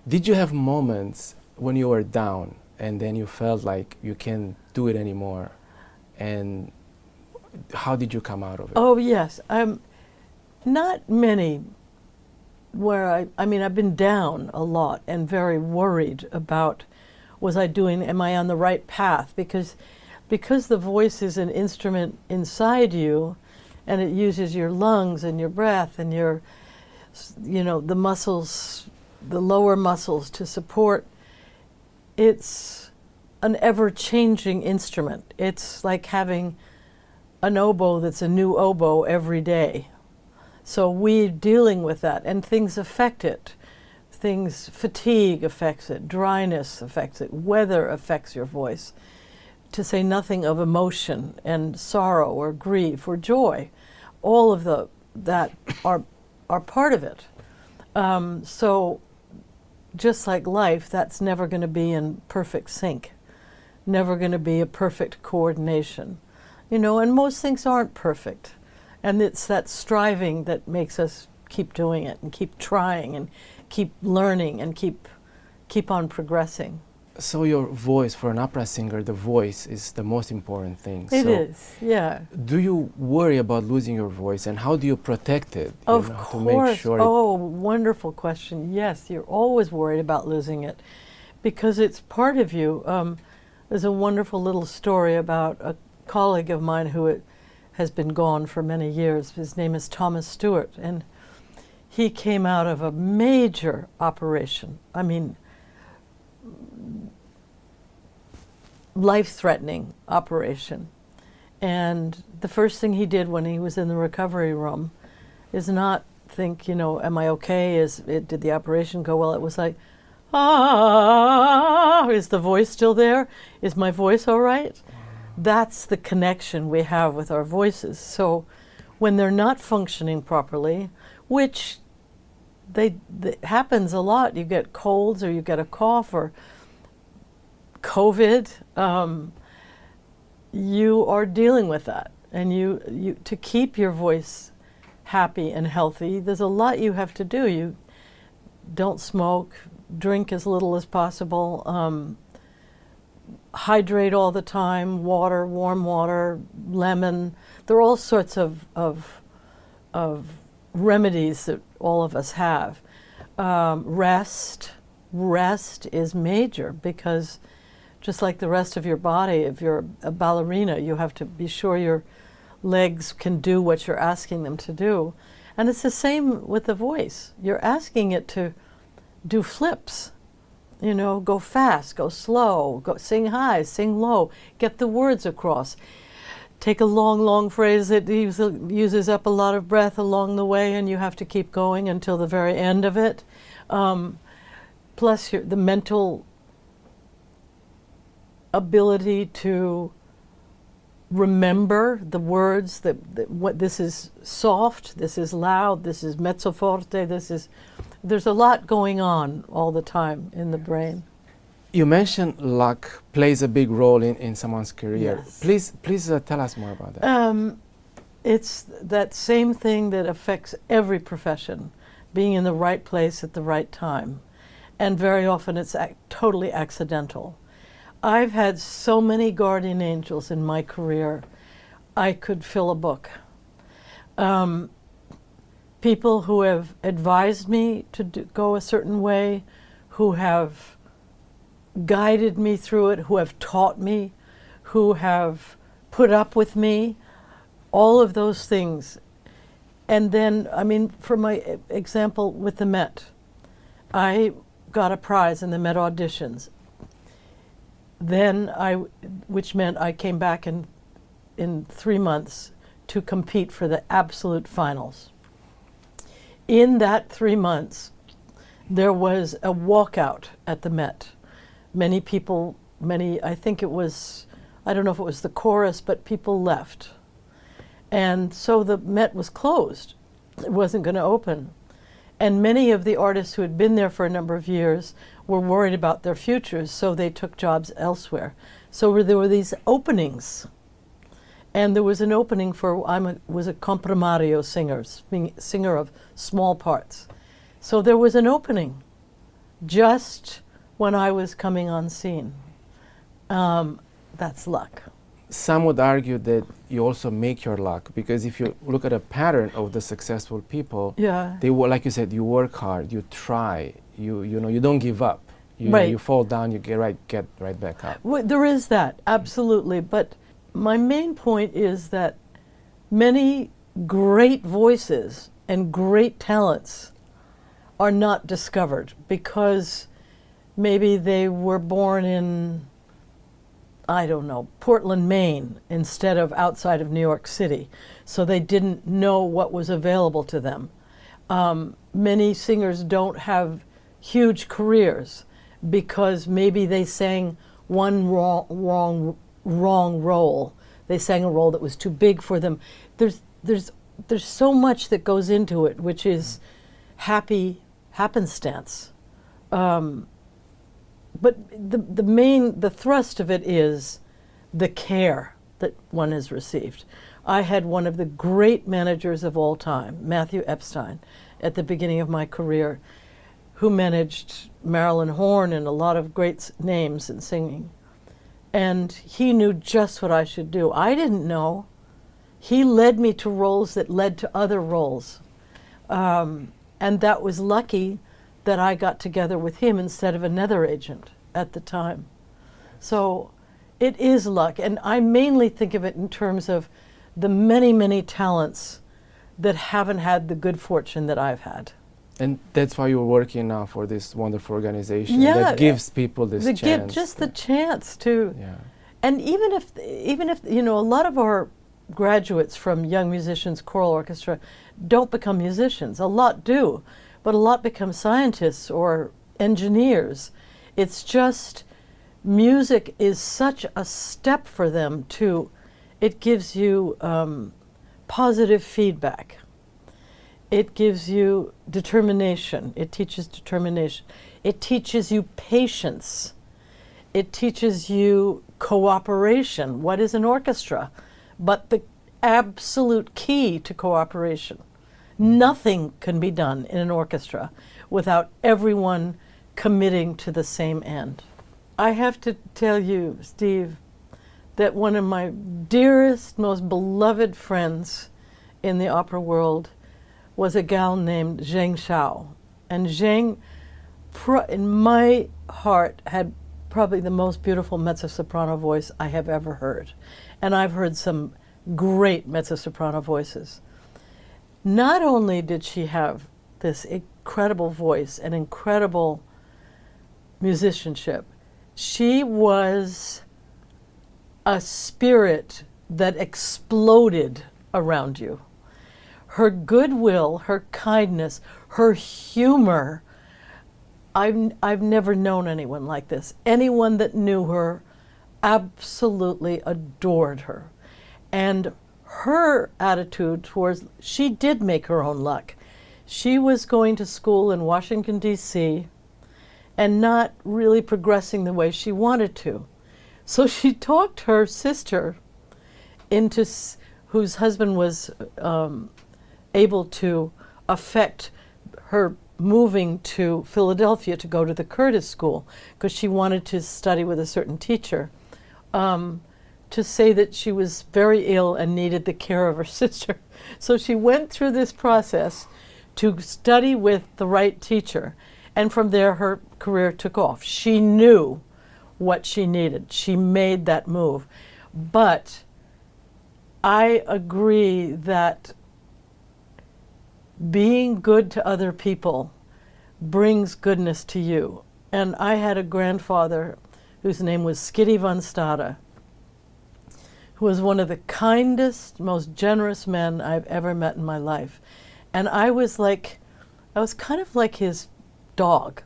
Did you have moments when you were down and then you felt like you can't do it anymore? And how did you come out of it? Oh, yes. Not many where I mean, I've been down a lot and very worried about, am I on the right path? Because the voice is an instrument inside you, and it uses your lungs and your breath and your, the muscles, the lower muscles to support. It's an ever-changing instrument. It's like having an oboe that's a new oboe every day. So we're dealing with that, and things affect it. Fatigue affects it, dryness affects it, weather affects your voice, to say nothing of emotion and sorrow or grief or joy. All of that are part of it. So just like life, that's never going to be in perfect sync, never going to be a perfect coordination. And most things aren't perfect. And it's that striving that makes us keep doing it and keep trying and keep learning and keep on progressing. So your voice, for an opera singer, the voice is the most important thing. It is, yeah. Do you worry about losing your voice, and how do you protect it? Of course. To make sure oh, wonderful question. Yes, you're always worried about losing it because it's part of you. There's a wonderful little story about a colleague of mine who has been gone for many years. His name is Thomas Stewart, and he came out of a major operation. I mean, life-threatening operation. And the first thing he did when he was in the recovery room is not think, am I okay? Did the operation go well? It was like, is the voice still there? Is my voice all right? That's the connection we have with our voices. So when they're not functioning properly, which happens a lot, you get colds or you get a cough or COVID, you are dealing with that. And you to keep your voice happy and healthy, there's a lot you have to do. You don't smoke, drink as little as possible, hydrate all the time, water, warm water, lemon. There are all sorts of remedies that all of us have. Rest is major, because just like the rest of your body, if you're a ballerina, you have to be sure your legs can do what you're asking them to do. And it's the same with the voice. You're asking it to do flips. Go fast, go slow, sing high, sing low, get the words across. Take a long, long phrase that uses up a lot of breath along the way, and you have to keep going until the very end of it. Plus the mental ability to remember the words, what this is soft, this is loud, this is mezzo forte, there's a lot going on all the time in the brain. You mentioned luck plays a big role in someone's career. Yes. Please tell us more about that. It's that same thing that affects every profession, being in the right place at the right time. And very often it's totally accidental. I've had so many guardian angels in my career, I could fill a book. People who have advised me to go a certain way, who have guided me through it, who have taught me, who have put up with me, all of those things. And then, for my example with the Met, I got a prize in the Met auditions. Then which meant I came back in 3 months to compete for the absolute finals. In that 3 months, there was a walkout at the Met. Many people, I think it was, I don't know if it was the chorus, but people left. And so the Met was closed. It wasn't going to open. And many of the artists who had been there for a number of years were worried about their futures, so they took jobs elsewhere. So there were these openings. And there was an opening was a comprimario singer of small parts. So there was an opening. just when I was coming on scene. That's luck. Some would argue that you also make your luck, because if you look at a pattern of the successful people, Yeah. they like you said, you work hard, you try, you don't give up. Right. You fall down, you get right back up. There is that, absolutely. But my main point is that many great voices and great talents are not discovered because maybe they were born in, I don't know, Portland, Maine, instead of outside of New York City. So they didn't know what was available to them. Many singers don't have huge careers because maybe they sang one wrong role. They sang a role that was too big for them. There's so much that goes into it, which is happenstance. But the thrust of it is the care that one has received. I had one of the great managers of all time, Matthew Epstein, at the beginning of my career, who managed Marilyn Horne and a lot of great names in singing. And he knew just what I should do. I didn't know. He led me to roles that led to other roles. And that was lucky that I got together with him instead of another agent at the time. So it is luck. And I mainly think of it in terms of the many, many talents that haven't had the good fortune that I've had. And that's why you're working now for this wonderful organization Yeah, that gives people this chance. Just the chance to. Yeah. And even if, you know, a lot of our graduates from Young Musicians Choral Orchestra don't become musicians. A lot do, but a lot become scientists or engineers. It's just music is such a step for them to, it gives you positive feedback. It gives you determination. It teaches determination. It teaches you patience. It teaches you cooperation. What is an orchestra? But the absolute key to cooperation. Nothing can be done in an orchestra without everyone committing to the same end. I have to tell you, Steve, that one of my dearest, most beloved friends in the opera world was a gal named Zheng Shao. And Zheng, in my heart, had probably the most beautiful mezzo-soprano voice I have ever heard. And I've heard some great mezzo-soprano voices. Not only did she have this incredible voice and incredible musicianship, she was a spirit that exploded around you. Her goodwill, her kindness, her humor, I've never known anyone like this. Anyone that knew her absolutely adored her. And her attitude towards, she did make her own luck. She was going to school in Washington, D.C., and not really progressing the way she wanted to. So she talked her sister into, whose husband was able to affect her moving to Philadelphia to go to the Curtis School because she wanted to study with a certain teacher, to say that she was very ill and needed the care of her sister. So she went through this process to study with the right teacher, and from there her career took off. She knew what she needed. She made that move. But I agree that being good to other people brings goodness to you. And I had a grandfather whose name was Frederica von Stade, who was one of the kindest, most generous men I've ever met in my life. And I was kind of like his dog.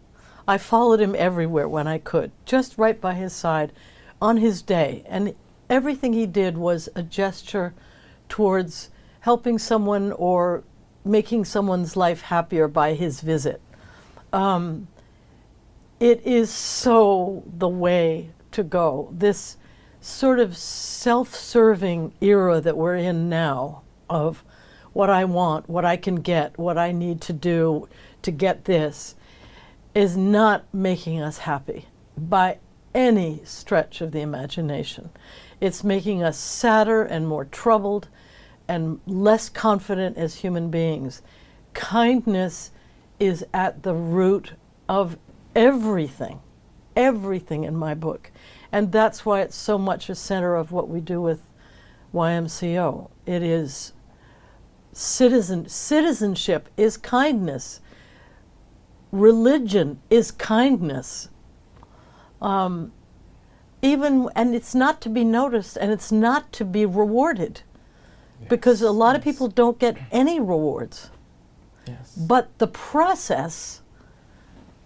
I followed him everywhere when I could, just right by his side on his day. And everything he did was a gesture towards helping someone or making someone's life happier by his visit. It is so the way to go. This sort of self-serving era that we're in now of what I want, what I can get, what I need to do to get this. is not making us happy by any stretch of the imagination. It's making us sadder and more troubled and less confident as human beings. Kindness is at the root of everything in my book. And that's why it's so much a center of what we do with YMCO. It is citizenship is kindness. Religion is kindness. And it's not to be noticed, and it's not to be rewarded. Yes. Because a lot of people don't get any rewards. Yes. But the process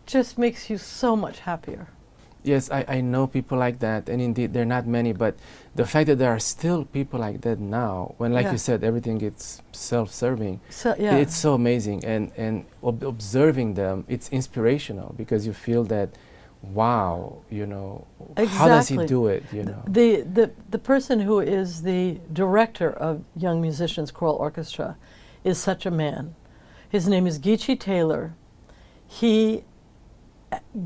just makes you so much happier. Yes, I know people like that, and indeed there are not many, but the fact that there are still people like that now, when, like you said, everything gets self-serving, it's so amazing, and observing them, it's inspirational, because you feel that, wow, you know, how does he do it, you know? The person who is the director of Young Musicians Choral Orchestra is such a man. His name is Geechee Taylor. He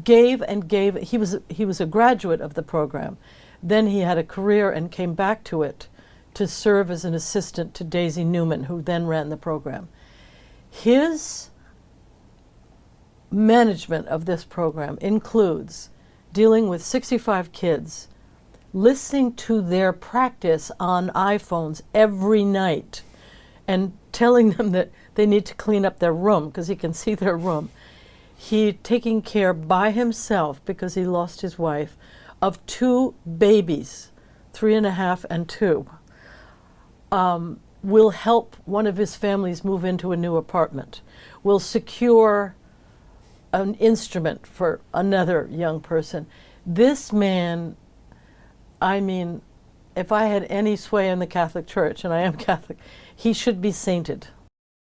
gave and gave. He was a graduate of the program. Then he had a career and came back to it to serve as an assistant to Daisy Newman, who then ran the program. His management of this program includes dealing with 65 kids, listening to their practice on iPhones every night, and telling them that they need to clean up their room because he can see their room. He taking care by himself, because he lost his wife, of 2 babies, 3.5 and 2. Will help one of his families move into a new apartment. Will secure an instrument for another young person. This man, I mean, if I had any sway in the Catholic Church, and I am Catholic, he should be sainted.